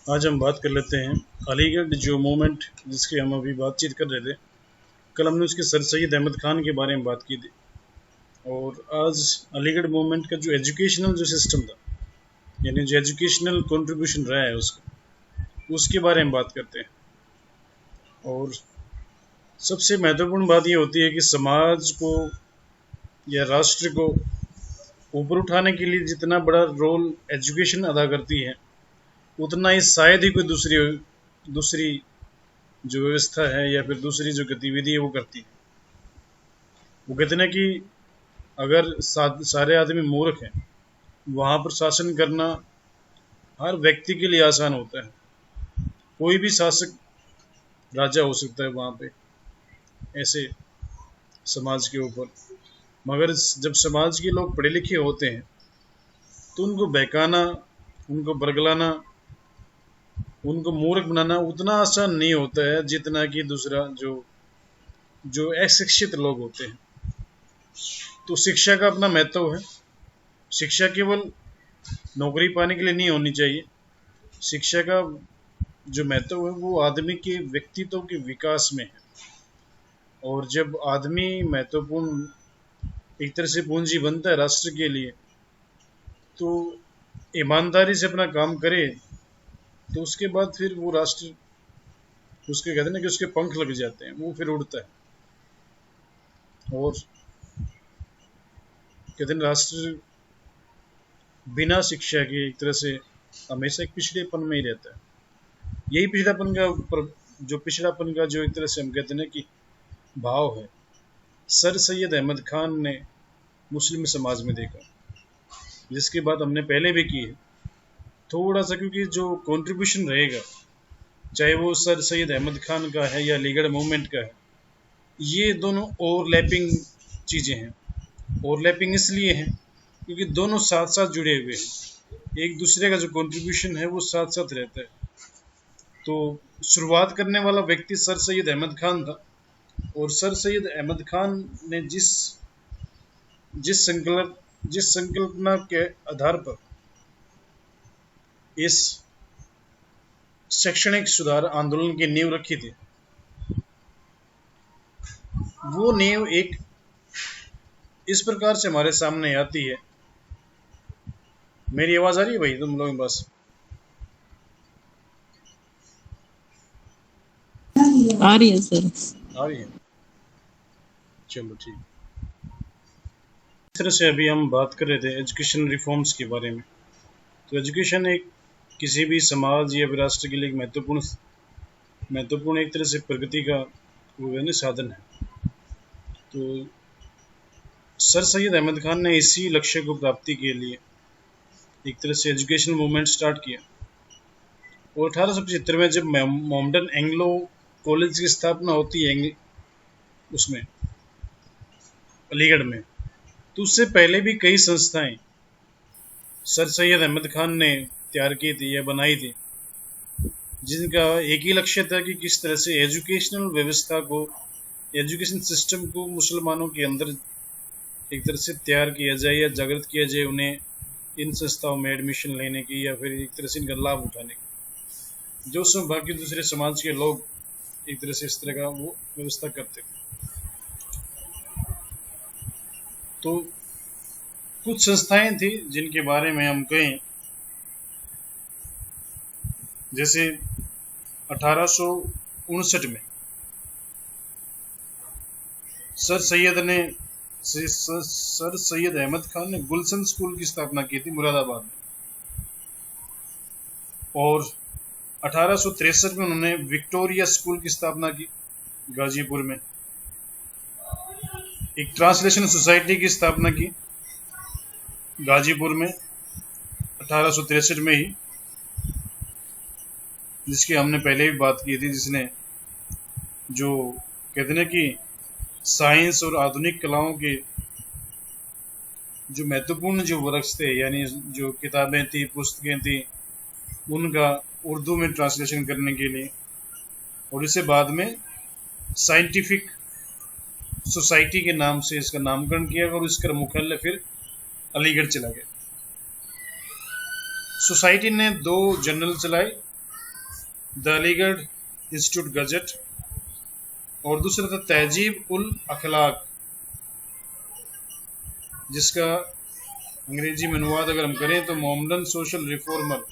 आज हम बात कर लेते हैं अलीगढ़ जो मूवमेंट जिसकी हम अभी बातचीत कर रहे थे। कल हमने उसके सर सैयद अहमद खान के बारे में बात की थी और आज अलीगढ़ मूवमेंट का जो एजुकेशनल जो सिस्टम था, यानी जो एजुकेशनल कंट्रीब्यूशन रहा है उसका, उसके बारे में बात करते हैं। और सबसे महत्वपूर्ण बात ये होती है कि समाज को या राष्ट्र को ऊपर उठाने के लिए जितना बड़ा रोल एजुकेशन अदा करती है, उतना ही शायद ही कोई दूसरी जो व्यवस्था है या फिर दूसरी जो गतिविधि है वो करती है। वो कहते हैं कि अगर सारे आदमी मूर्ख हैं, वहाँ पर शासन करना हर व्यक्ति के लिए आसान होता है। कोई भी शासक राजा हो सकता है वहाँ पे ऐसे समाज के ऊपर, मगर जब समाज के लोग पढ़े लिखे होते हैं तो उनको बहकाना, उनको बरगलाना, उनको मूर्ख बनाना उतना आसान नहीं होता है जितना कि दूसरा जो जो अशिक्षित लोग होते हैं। तो शिक्षा का अपना महत्व है। शिक्षा केवल नौकरी पाने के लिए नहीं होनी चाहिए। शिक्षा का जो महत्व है वो आदमी के व्यक्तित्व के विकास में है। और जब आदमी महत्वपूर्ण एक तरह से पूंजी बनता है राष्ट्र के लिए, तो ईमानदारी से अपना काम करे तो उसके बाद फिर वो राष्ट्र, उसके कहते हैं ना कि उसके पंख लग जाते हैं, वो फिर उड़ता है। और कहते हैं राष्ट्र बिना शिक्षा के एक तरह से हमेशा एक पिछड़ेपन में ही रहता है। यही पिछड़ापन का जो एक तरह से हम कहते हैं ना कि भाव है, सर सैयद अहमद खान ने मुस्लिम समाज में देखा, जिसकी बात हमने पहले भी की है थोड़ा सा, क्योंकि जो कंट्रीब्यूशन रहेगा, चाहे वो सर सैयद अहमद खान का है या अलीगढ़ मूवमेंट का है, ये दोनों ओवरलैपिंग चीज़ें हैं। ओवरलैपिंग इसलिए हैं क्योंकि दोनों साथ साथ जुड़े हुए हैं, एक दूसरे का जो कंट्रीब्यूशन है वो साथ साथ रहता है। तो शुरुआत करने वाला व्यक्ति सर सैयद अहमद खान था, और सर सैयद अहमद खान ने जिस संकल्पना के आधार पर इस शैक्षणिक सुधार आंदोलन की नींव रखी थी, वो नींव एक इस प्रकार से हमारे सामने आती है। मेरी आवाज आ रही है भाई तुम लोगों के पास? आ रही है सर। आ रही है, चलो ठीक। इस तरह से अभी हम बात कर रहे थे एजुकेशन रिफॉर्म्स के बारे में। तो एजुकेशन एक किसी भी समाज या राष्ट्र के लिए एक महत्वपूर्ण एक तरह से प्रगति का वो साधन है। तो सर सैयद अहमद खान ने इसी लक्ष्य को प्राप्ति के लिए एक तरह से एजुकेशनल मूवमेंट स्टार्ट किया। और 1875 में जब मोहम्मडन एंग्लो कॉलेज की स्थापना होती है उसमें अलीगढ़ में, तो उससे पहले भी कई संस्थाएं सर सैयद अहमद खान ने तैयार की थी या बनाई थी, जिनका एक ही लक्ष्य था कि किस तरह से एजुकेशनल व्यवस्था को, एजुकेशन सिस्टम को मुसलमानों के अंदर एक तरह से तैयार किया जाए या जागृत किया जाए, उन्हें इन संस्थाओं में एडमिशन लेने की या फिर एक तरह से इनका लाभ उठाने की, जो सब बाकी दूसरे समाज के लोग एक तरह से इस तरह का वो व्यवस्था करते थे। तो कुछ संस्थाएं थी जिनके बारे में हम कहें, जैसे 1859 में सर सैयद अहमद खान ने गुलशन स्कूल की स्थापना की थी मुरादाबाद में। और 1863 में उन्होंने विक्टोरिया स्कूल की स्थापना की गाजीपुर में। एक ट्रांसलेशन सोसाइटी की स्थापना की गाजीपुर में 1863 में ही, जिसकी हमने पहले भी बात की थी, जिसने जो कहते हैं कि साइंस और आधुनिक कलाओं के जो महत्वपूर्ण जो वर्क्स थे, यानी जो किताबें थी, पुस्तकें थी, उनका उर्दू में ट्रांसलेशन करने के लिए, और इसे बाद में साइंटिफिक सोसाइटी के नाम से इसका नामकरण किया और इसका मुख्यालय फिर अलीगढ़ चला गया। सोसाइटी ने 2 जर्नल चलाए, द अलीगढ़ इंस्टीट्यूट गजट, और दूसरा था तहजीब उल अखलाक, जिसका अंग्रेजी में अनुवाद अगर हम करें तो मोहम्मदन सोशल रिफॉर्मर।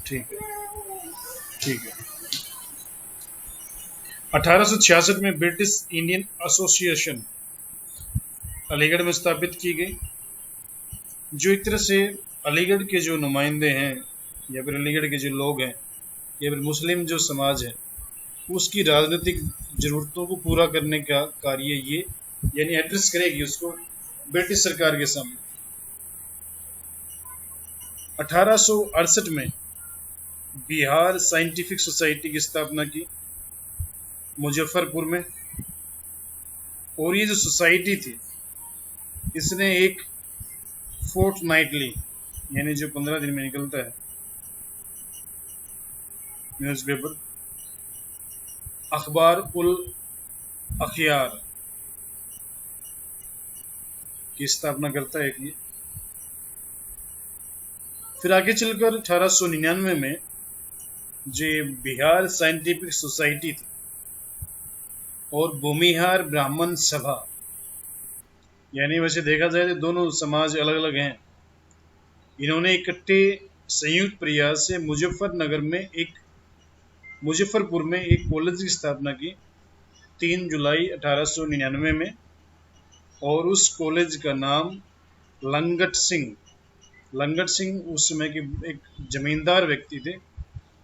ठीक है, ठीक है। 1866 में ब्रिटिश इंडियन एसोसिएशन अलीगढ़ में स्थापित की गई, जो एक तरह से अलीगढ़ के जो नुमाइंदे हैं या फिर अलीगढ़ के जो लोग हैं या फिर मुस्लिम जो समाज है उसकी राजनीतिक ज़रूरतों को पूरा करने का कार्य ये यानी एड्रेस करेगी उसको ब्रिटिश सरकार के सामने। 1868 में बिहार साइंटिफिक सोसाइटी की स्थापना की मुजफ्फरपुर में, और ये जो सोसाइटी थी इसने एक फोर्टनाइटली यानी जो 15 दिन में निकलता है न्यूज़पेपर, अखबार उल अखियार की स्थापना करता है ये। फिर आगे चलकर 1899 में जो बिहार साइंटिफिक सोसाइटी थी और भूमिहार ब्राह्मण सभा, यानी वैसे देखा जाए तो दोनों समाज अलग अलग हैं, इन्होंने इकट्ठे संयुक्त प्रयास से मुजफ्फरपुर में एक कॉलेज की स्थापना की 3 जुलाई 1899 में, और उस कॉलेज का नाम लंगट सिंह उस समय के एक जमींदार व्यक्ति थे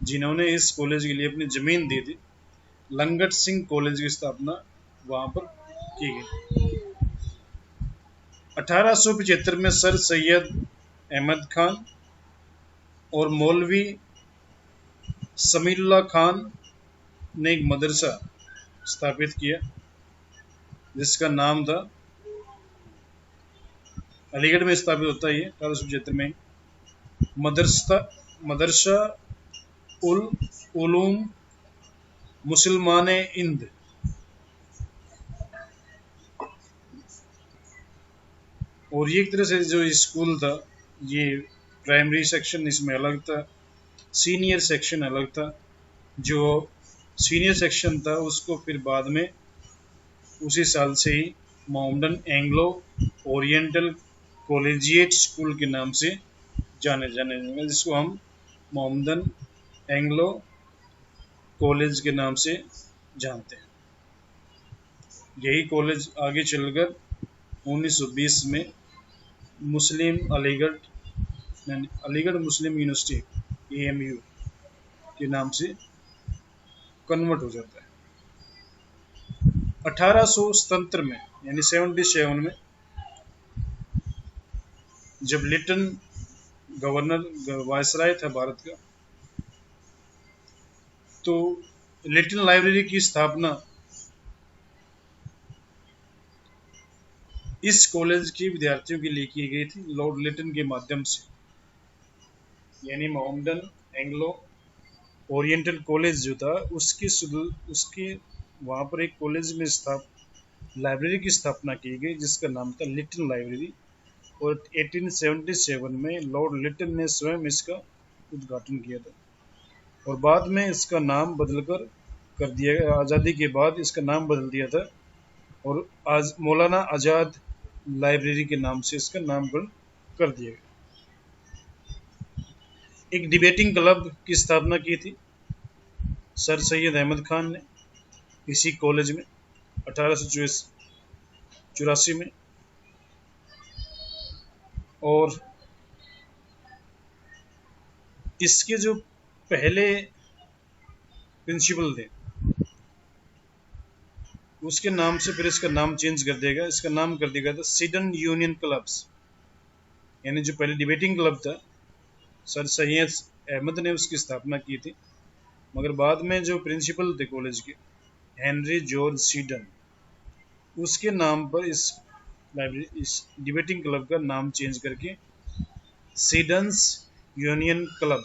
जिन्होंने इस कॉलेज के लिए अपनी जमीन दी थी। लंगट सिंह कॉलेज की स्थापना वहां पर की गई। 1875 में सर सैयद अहमद खान और मौलवी समीउल्लाह खान ने एक मदरसा स्थापित किया जिसका नाम था, अलीगढ़ में स्थापित होता है ये 1875 में, मदरसा उल उलूम मुसलमाने इंद। और ये एक तरह से जो स्कूल था ये प्राइमरी सेक्शन इसमें अलग था, सीनियर सेक्शन अलग था। जो सीनियर सेक्शन था उसको फिर बाद में उसी साल से ही Mohammedan Anglo Oriental collegiate school के नाम से जाने लगे, जिसको हम मोहम्मदन एंग्लो कॉलेज के नाम से जानते हैं। यही कॉलेज आगे चलकर 1920 में अलीगढ़ मुस्लिम यूनिवर्सिटी AMU के नाम से कन्वर्ट हो जाता है। 1877 में यानी 77 में जब लिटन गवर्नर वायसराय था भारत का, तो लिटन लाइब्रेरी की स्थापना इस कॉलेज के विद्यार्थियों के लिए की गई थी लॉर्ड लिटन के माध्यम से, यानी मोहम्मदन एंग्लो ओरिएंटल कॉलेज जो था उसके वहाँ पर एक कॉलेज में लाइब्रेरी की स्थापना की गई जिसका नाम था लिटन लाइब्रेरी, और 1877 में लॉर्ड लिटन ने स्वयं इसका उद्घाटन किया था। और बाद में इसका नाम बदलकर कर दिया गया, आज़ादी के बाद इसका नाम बदल दिया था और आज मौलाना आज़ाद लाइब्रेरी के नाम से इसका नामकरण कर दिया गया। एक डिबेटिंग क्लब की स्थापना की थी सर सैयद अहमद खान ने इसी कॉलेज में 1884 में, और इसके जो पहले प्रिंसिपल थे उसके नाम से फिर इसका नाम चेंज कर देगा, इसका नाम कर दिया गया था सिडन यूनियन क्लब्स, यानी जो पहले डिबेटिंग क्लब था सर सैयद अहमद ने उसकी स्थापना की थी, मगर बाद में जो प्रिंसिपल थे कॉलेज के हेनरी जॉर्ज सीडन, उसके नाम पर इस डिबेटिंग क्लब का नाम चेंज करके सीडन्स यूनियन क्लब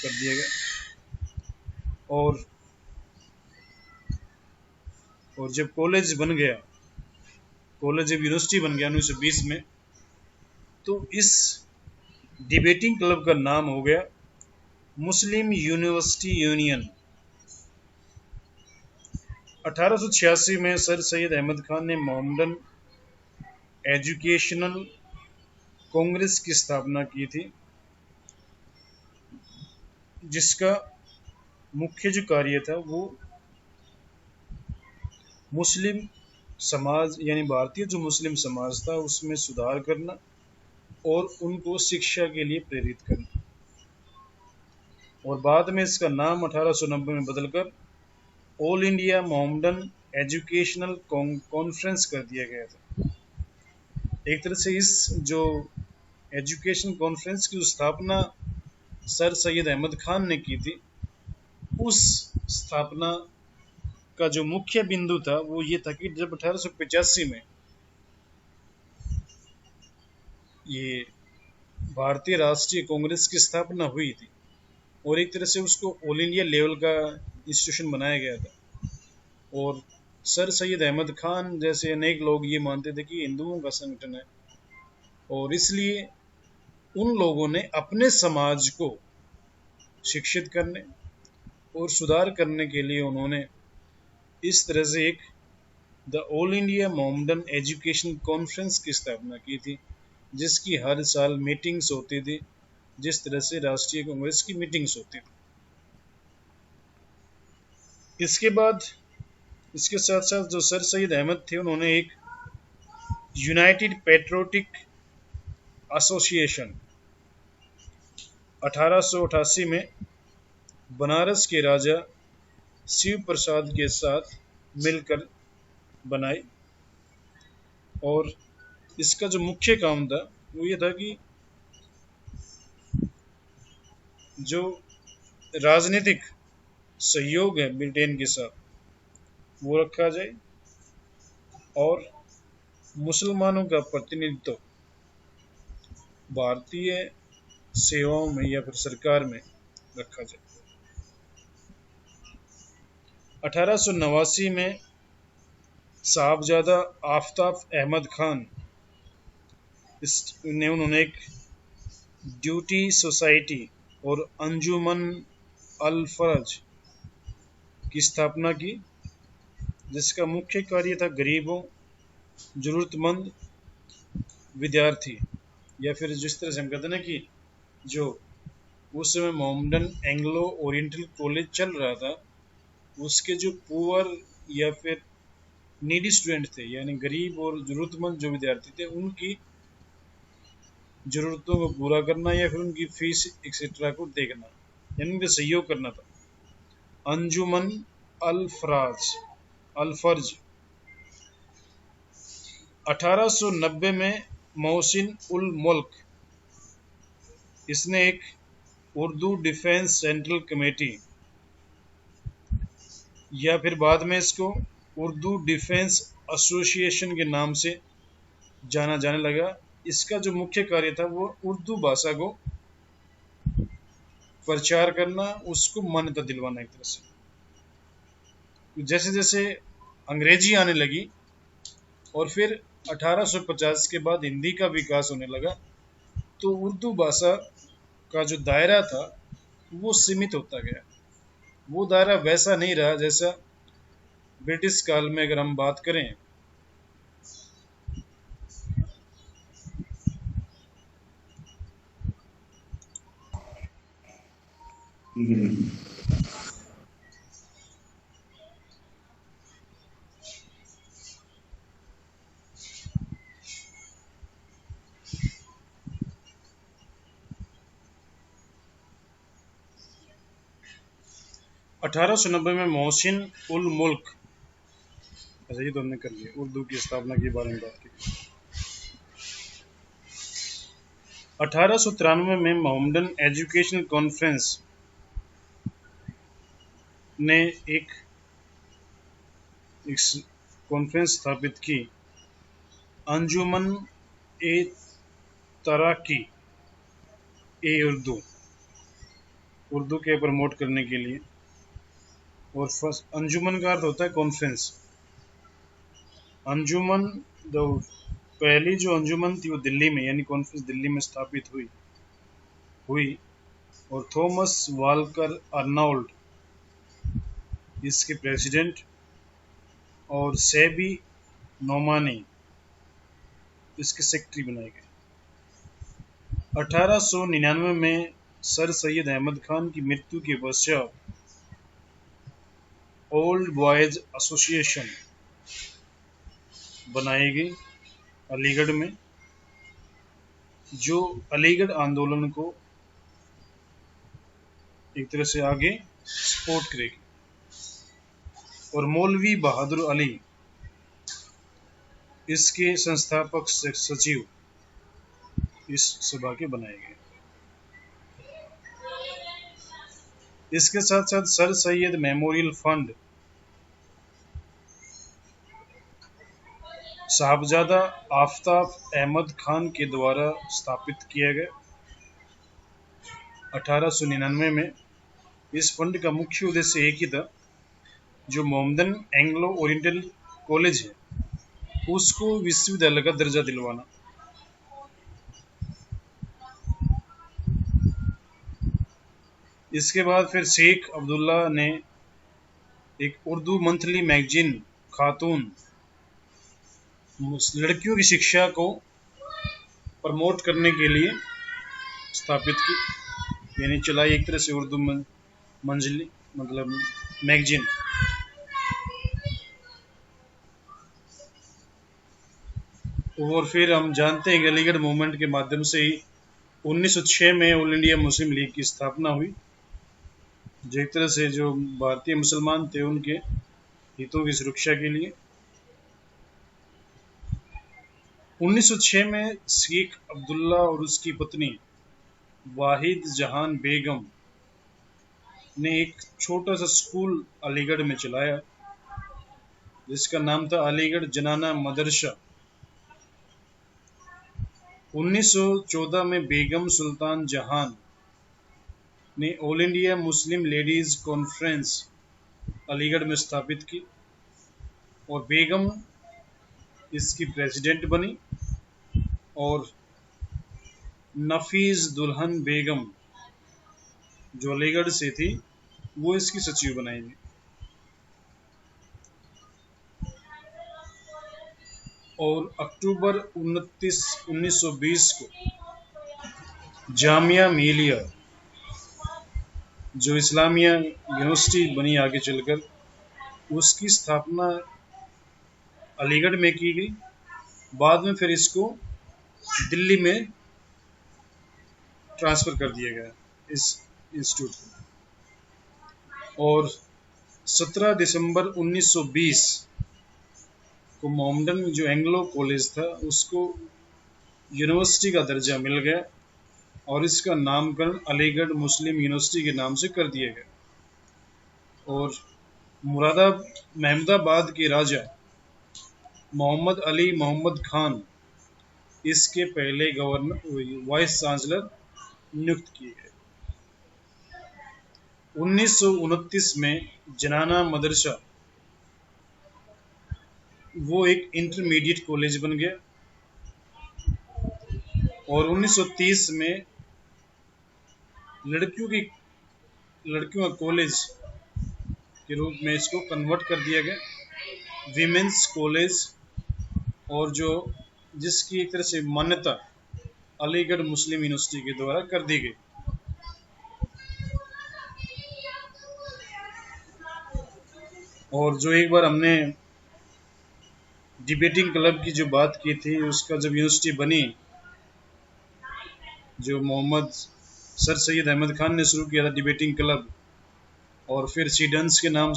कर दिया गया। और जब कॉलेज बन गया, कॉलेज जब यूनिवर्सिटी बन गया 1920 में, तो इस डिबेटिंग क्लब का नाम हो गया मुस्लिम यूनिवर्सिटी यूनियन। 1886 में सर सैयद अहमद खान ने मोहम्मदन एजुकेशनल कांग्रेस की स्थापना की थी, जिसका मुख्य जो कार्य था वो मुस्लिम समाज यानी भारतीय जो मुस्लिम समाज था उसमें सुधार करना और उनको शिक्षा के लिए प्रेरित करना। और बाद में इसका नाम 1890 में बदलकर all India Mohammedan educational conference कर दिया गया था। एक तरह से इस जो एजुकेशन कॉन्फ्रेंस की स्थापना सर सैयद अहमद खान ने की थी, उस स्थापना का जो मुख्य बिंदु था वो ये था कि जब 1885 में ये भारतीय राष्ट्रीय कांग्रेस की स्थापना हुई थी और एक तरह से उसको ऑल इंडिया लेवल का इंस्टीट्यूशन बनाया गया था, और सर सैयद अहमद खान जैसे अनेक लोग ये मानते थे कि हिंदुओं का संगठन है, और इसलिए उन लोगों ने अपने समाज को शिक्षित करने और सुधार करने के लिए उन्होंने इस तरह से एक the all India Mohammedan education conference की स्थापना की थी, जिसकी हर साल मीटिंग्स होती थी, जिस तरह से राष्ट्रीय कांग्रेस की मीटिंग्स होती थी। इसके बाद इसके साथ साथ जो सर सैयद अहमद थे उन्होंने एक यूनाइटेड पेट्रोटिक एसोसिएशन 1888 में बनारस के राजा शिव प्रसाद के साथ मिलकर बनाई, और इसका जो मुख्य काम था वो ये था कि जो राजनीतिक सहयोग है ब्रिटेन के साथ वो रखा जाए और मुसलमानों का प्रतिनिधित्व भारतीय सेवाओं में या फिर सरकार में रखा जाए। 1889 में साहबजादा आफताब अहमद खान उन्होंने एक ड्यूटी सोसाइटी और अंजुमन अल फर्ज की स्थापना की, जिसका मुख्य कार्य था गरीबों, जरूरतमंद विद्यार्थी, या फिर जिस तरह से हम कहते हैं ना कि जो उस समय मोहम्मदन एंग्लो ओरिएंटल कॉलेज चल रहा था, उसके जो पुअर या फिर नीडी स्टूडेंट थे यानी गरीब और जरूरतमंद जो विद्यार्थी थे, उनकी जरूरतों को पूरा करना या फिर उनकी फीस एक्सेट्रा को देखना यानी उनका सहयोग करना था। अंजुमन अल फर्ज 1890 में मोहसिन उल मुल्क इसने एक उर्दू डिफेंस सेंट्रल कमेटी या फिर बाद में इसको उर्दू डिफेंस एसोसिएशन के नाम से जाना जाने लगा। इसका जो मुख्य कार्य था वो उर्दू भाषा को प्रचार करना, उसको मान्यता दिलवाना। एक तरह से जैसे जैसे अंग्रेजी आने लगी और फिर 1850 के बाद हिंदी का विकास होने लगा, तो उर्दू भाषा का जो दायरा था वो सीमित होता गया। वो दायरा वैसा नहीं रहा जैसा ब्रिटिश काल में अगर हम बात करें। अठारह सौ 1890 में मोहसिन उल मुल्क, ऐसा ही तो हमने कर लिया, उर्दू की स्थापना के बारे में बात की। 1893 में मोहम्मदन एजुकेशन कॉन्फ्रेंस ने एक कॉन्फ्रेंस स्थापित की, अंजुमन ए तराकी ए उर्दू के प्रमोट करने के लिए। और फर्स्ट अंजुमन का अर्थ होता है कॉन्फ्रेंस। अंजुमन पहली जो अंजुमन थी वो दिल्ली में यानी कॉन्फ्रेंस दिल्ली में स्थापित हुई हुई और थॉमस वालकर अर्नोल्ड इसके प्रेसिडेंट और सेबी नोमानी इसके सेक्रेटरी बनाए गए। 1899 में सर सैयद अहमद खान की मृत्यु के पश्चात ओल्ड बॉयज एसोसिएशन बनाई गई अलीगढ़ में, जो अलीगढ़ आंदोलन को एक तरह से आगे सपोर्ट करेगी। और मौलवी बहादुर अली इसके संस्थापक सचिव इस सभा के बनाए गए। इसके साथ साथ sir Syed memorial fund Sahibzada Aftab Ahmad Khan के द्वारा स्थापित किया गया 1899 में। इस फंड का मुख्य उद्देश्य एक ही था, जो मोहम्मदन एंग्लो ओरिएंटल कॉलेज है उसको विश्वविद्यालय का दर्जा दिलवाना। इसके बाद फिर शेख अब्दुल्ला ने एक उर्दू मंथली मैगजीन खातून लड़कियों की शिक्षा को प्रमोट करने के लिए स्थापित की, यानी चलाई एक तरह से उर्दू मंजली मतलब मैगजीन। और फिर हम जानते हैं कि अलीगढ़ मूवमेंट के माध्यम से ही 1906 में ऑल इंडिया मुस्लिम लीग की स्थापना हुई, जो एक तरह से जो भारतीय मुसलमान थे उनके हितों की सुरक्षा के लिए। 1906 में शेख अब्दुल्ला और उसकी पत्नी वाहिद जहान बेगम ने एक छोटा सा स्कूल अलीगढ़ में चलाया, जिसका नाम था अलीगढ़ जनाना मदरसा। 1914 में बेगम सुल्तान जहान ने all India Muslim ladies conference Aligarh में स्थापित की और बेगम इसकी प्रेसिडेंट बनी और नफीज दुल्हन बेगम जो अलीगढ़ से थी वो इसकी सचिव बनाई गई। और अक्टूबर 29, 1920 को जामिया मिलिया जो इस्लामिया यूनिवर्सिटी बनी आगे चलकर, उसकी स्थापना अलीगढ़ में की गई। बाद में फिर इसको दिल्ली में ट्रांसफ़र कर दिया गया इस इंस्टीट्यूट को। और 17 दिसंबर 1920 को मोहम्मदन जो एंग्लो कॉलेज था उसको यूनिवर्सिटी का दर्जा मिल गया और इसका नामकरण अलीगढ़ मुस्लिम यूनिवर्सिटी के नाम से कर दिया गया। और महमूदाबाद के राजा मोहम्मद अली मोहम्मद खान इसके पहले गवर्नर वाइस चांसलर नियुक्त किए गए। 1929 में जनाना मदरसा वो एक इंटरमीडिएट कॉलेज बन गया और 1930 में लड़कियों का कॉलेज के रूप में इसको कन्वर्ट कर दिया गया विमेंस कॉलेज, और जिसकी एक तरह से मान्यता अलीगढ़ मुस्लिम यूनिवर्सिटी के द्वारा कर दी गई। और जो एक बार हमने डिबेटिंग क्लब की जो बात की थी, उसका जब यूनिवर्सिटी बनी, जो मोहम्मद सर सैयद अहमद खान ने शुरू किया था डिबेटिंग क्लब, और फिर सीडेंस क्लब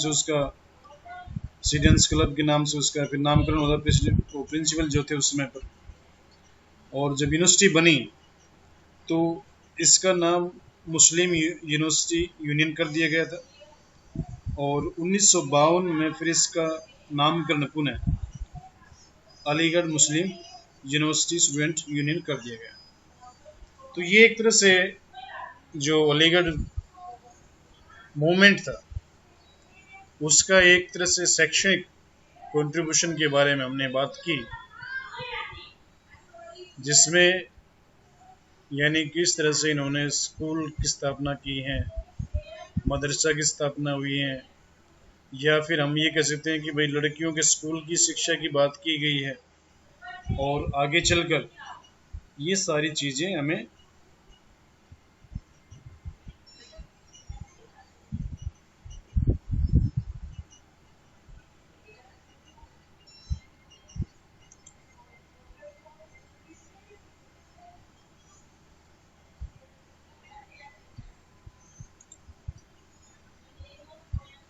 के नाम से उसका फिर नामकरण होता प्रिंसिपल जो थे उस समय पर। और जब यूनिवर्सिटी बनी तो इसका नाम मुस्लिम यूनिवर्सिटी यूनियन कर दिया गया था और 1952 में फिर इसका नामकरण पुनः अलीगढ़ मुस्लिम यूनिवर्सिटी स्टूडेंट यूनियन कर दिया गया। तो ये एक तरह से जो अलीगढ़ मूवमेंट था उसका एक तरह से शैक्षणिक कंट्रीब्यूशन के बारे में हमने बात की, जिसमें यानी किस तरह से इन्होंने स्कूल की स्थापना की है, मदरसा की स्थापना हुई है, या फिर हम ये कह सकते हैं कि भाई लड़कियों के स्कूल की शिक्षा की बात की गई है, और आगे चलकर ये सारी चीज़ें हमें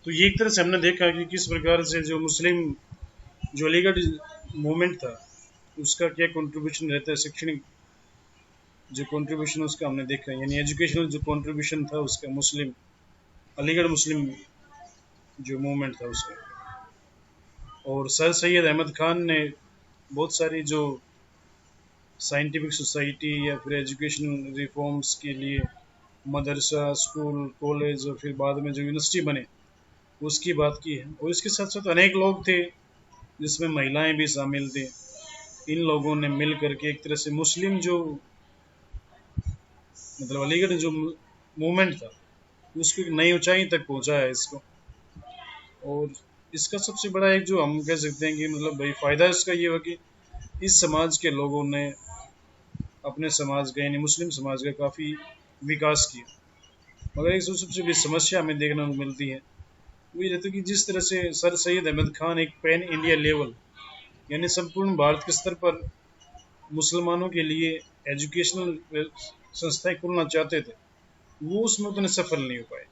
तो ये एक तरह से हमने देखा कि किस प्रकार से जो मुस्लिम जो अलीगढ़ मूवमेंट था उसका क्या कंट्रीब्यूशन रहता है, शैक्षणिक जो कंट्रीब्यूशन उसका हमने देखा, यानी एजुकेशनल जो कंट्रीब्यूशन था उसका, मुस्लिम अलीगढ़ मुस्लिम जो मूवमेंट था उसका। और सर सैयद अहमद खान ने बहुत सारी जो साइंटिफिक सोसाइटी या फिर एजुकेशनल रिफॉर्म्स के लिए मदरसा, स्कूल, कॉलेज और फिर बाद में जो यूनिवर्सिटी बने उसकी बात की है। और इसके साथ साथ अनेक लोग थे जिसमें महिलाएं भी शामिल थी। इन लोगों ने मिल करके एक तरह से मुस्लिम जो मतलब अलीगढ़ जो मूवमेंट था उसको एक नई ऊंचाई तक पहुंचाया इसको। और इसका सबसे बड़ा एक जो हम कह सकते हैं कि मतलब भाई फ़ायदा इसका ये हुआ कि इस समाज के लोगों ने अपने समाज का यानी मुस्लिम समाज का काफ़ी विकास किया। मगर एक सबसे बड़ी समस्या हमें देखने को मिलती है वो ये रहता है कि जिस तरह से सर सैयद अहमद खान एक पैन इंडिया लेवल यानी संपूर्ण भारत के स्तर पर मुसलमानों के लिए एजुकेशनल संस्थाएं खोलना चाहते थे, वो उसमें उतने सफल नहीं हो पाए।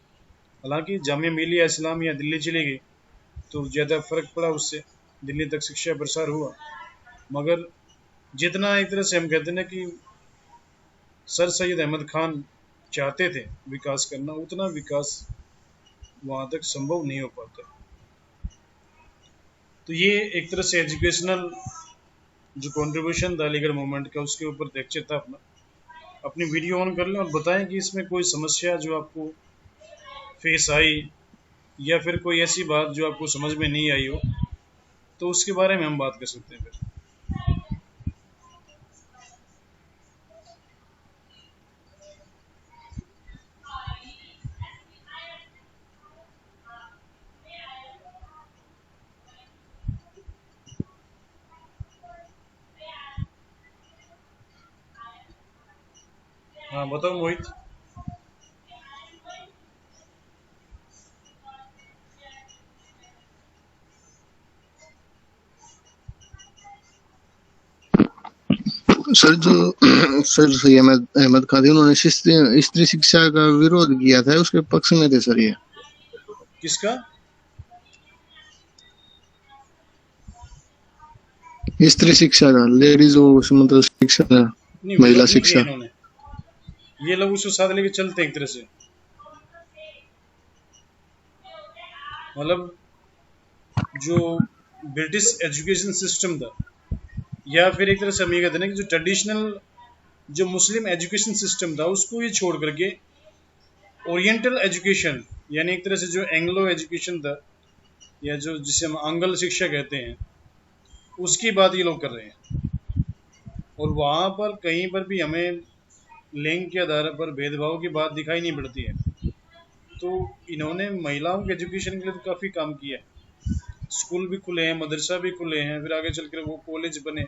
हालांकि जामिया मिलिया इस्लामिया दिल्ली चली गई तो ज़्यादा फर्क पड़ा उससे, दिल्ली तक शिक्षा प्रसार हुआ। मगर जितना एक तरह से हम कहते हैं ना कि सर सैयद अहमद खान चाहते थे विकास करना, उतना विकास वहाँ तक संभव नहीं हो पाता। तो ये एक तरह से एजुकेशनल जो कंट्रीब्यूशन था अलीगढ़ मूवमेंट का उसके ऊपर लेक्चर था अपना। अपनी वीडियो ऑन कर लें और बताएं कि इसमें कोई समस्या जो आपको फेस आई या फिर कोई ऐसी बात जो आपको समझ में नहीं आई हो, तो उसके बारे में हम बात कर सकते हैं फिर। हाँ बताओ मोहित। सर जो सर सैयद अहमद अहमद खान थे उन्होंने स्त्री शिक्षा का विरोध किया था, उसके पक्ष में थे सर ये। किसका? स्त्री शिक्षा का, लेडीज वो मतलब शिक्षा का, नहीं महिला विरोध नहीं किया शिक्षा। इन्होंने, ये लोग उसको साथ लेके चलते हैं एक तरह से। मतलब जो ब्रिटिश एजुकेशन सिस्टम था या फिर एक तरह से हम ये कहते हैं कि जो ट्रेडिशनल जो मुस्लिम एजुकेशन सिस्टम था उसको ये छोड़ करके ओरिएंटल एजुकेशन यानी एक तरह से जो एंग्लो एजुकेशन था या जो जिसे हम आंग्ल शिक्षा कहते हैं उसकी बात ये लोग कर रहे हैं। और वहाँ पर कहीं पर भी हमें लिंग के आधार पर भेदभाव की बात दिखाई नहीं पड़ती है। तो इन्होंने महिलाओं के एजुकेशन के लिए तो काफ़ी काम किया है, स्कूल भी खुले हैं, मदरसा भी खुले हैं, फिर आगे चलकर वो कॉलेज बने।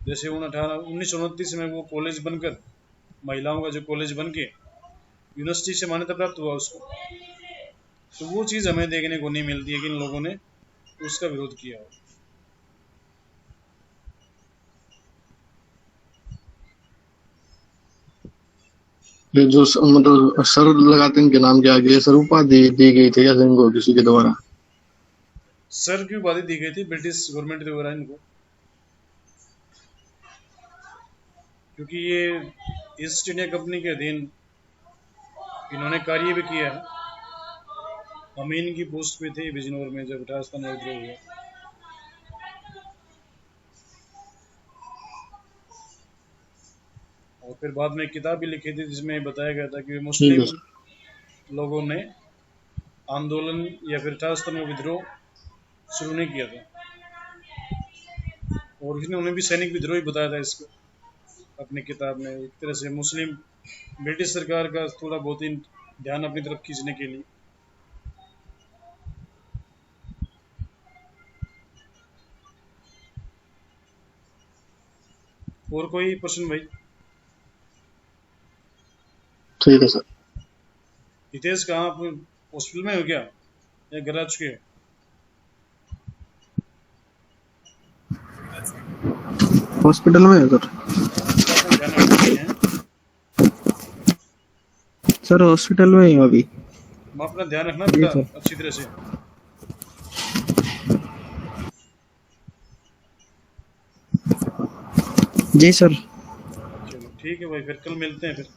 जैसे 1929 में वो कॉलेज बनकर महिलाओं का जो कॉलेज बन के यूनिवर्सिटी से मान्यता प्राप्त हुआ उसको। तो वो चीज़ हमें देखने को नहीं मिलती है कि इन लोगों ने उसका विरोध किया हो। ये जो मतलब सर लगाते हैं, इनके नाम के आगे सर उपाधि दी गई थी या इनको किसी के द्वारा? सर की उपाधि दी गई थी ब्रिटिश गवर्नमेंट द्वारा इनको, क्योंकि ये ईस्ट इंडिया कंपनी के अधीन इन्होंने कार्य भी किया है। अमीन की पोस्ट पे थे बिजनौर में जब राजस्थान विद्रोह हुआ। और फिर बाद में एक किताब भी लिखी थी जिसमें बताया गया था कि मुस्लिम लोगों ने आंदोलन या फिर राजस्थान में विद्रोह शुरू नहीं किया था, और इन्होंने भी सैनिक विद्रोह ही बताया था इसको। अपनी किताब में, एक तरह से मुस्लिम ब्रिटिश सरकार का थोड़ा बहुत ही ध्यान अपनी तरफ खींचने के लिए। और कोई प्रश्न भाई? ठीक है सर। हितेश, कहाँ आप हॉस्पिटल में हो क्या या घर आ चुके हो? हॉस्पिटल में है सर। अपना ध्यान रखना चाहिए हैं? सर हॉस्पिटल में ही हूँ अभी। अपना ध्यान रखना जी बेटा सर। अच्छी तरह से। जी सर। चलो ठीक है भाई, फिर कल मिलते हैं फिर।